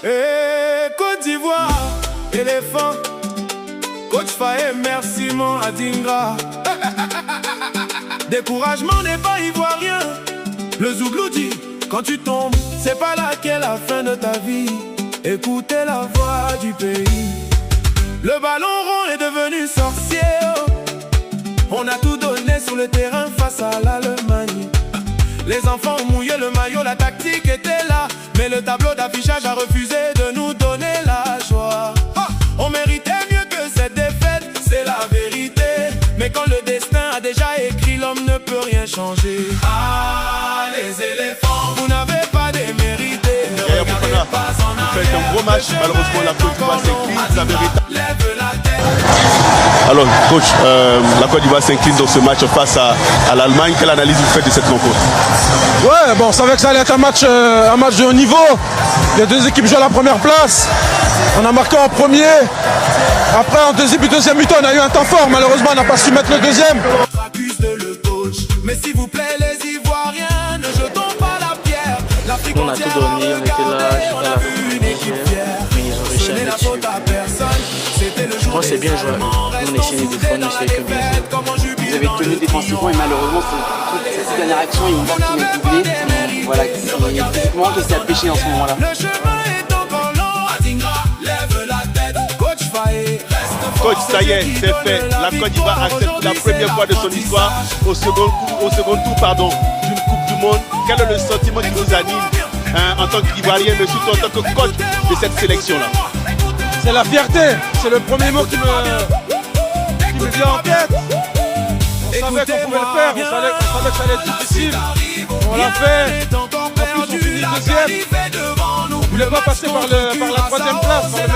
Et Côte d'Ivoire, éléphant. Coach Faye, merci mon Adingra. Découragement n'est pas ivoirien. Le Zouglou dit, quand tu tombes, c'est pas là qu'est la fin de ta vie. Écoutez la voix du pays. Le ballon rond est devenu sorcier. On a tout donné sur le terrain face à l'Allemagne. Les enfants ont mouillé le maillot, la tactique était là. Mais le tableau d'affichage a refusé de nous donner la joie. On méritait mieux que cette défaite, c'est la vérité. Mais quand le destin a déjà écrit, l'homme ne peut rien changer. Ah, les éléphants, vous n'avez pas démérité. Ne regardez pas en arrière. Vous faites un gros match, malheureusement la Côte d'Ivoire s'incline, vous avez lève la tête. Alors coach, la Côte d'Ivoire s'incline dans ce match face à l'Allemagne. Quelle analyse vous faites de cette rencontre? Ouais, bon, on savait que ça allait être un match de haut niveau. Les deux équipes jouent à la première place. On a marqué en premier. Après, en deuxième mi-temps, on a eu un temps fort. Malheureusement, on n'a pas su mettre le deuxième. Accuse de le coach. Mais s'il vous plaît, les Ivoiriens, ne jetons pas la pierre. L'Afrique on a tout donné, on était là, on a vu une équipe fière. mais ils ont réussi à mettre dessus. Je pense que c'est bien joué. On a essayé de défendre, mais c'est que bien joué. Vous avez tenu défensivement et malheureusement, toutes ces dernières actions, ils ont marqué les doublés. Voilà, c'est physiquement que c'est à pêcher en ce moment-là. Le chemin est encore long. Adingra, lève la tête. Coach Faye, reste fort. Coach, ça y est, c'est fait. La Côte d'Ivoire accepte la première fois de son histoire au second tour d'une Coupe du Monde. Quel est le sentiment qui vous anime en tant qu'Ivoirien, mais surtout en tant que coach de cette sélection-là? C'est la fierté. C'est le premier mot qui me vient en tête. On savait qu'on pouvait le faire. On savait que ça allait être difficile. On l'a fait. En plus, on finit deuxième. On ne voulait pas passer par la troisième place, par le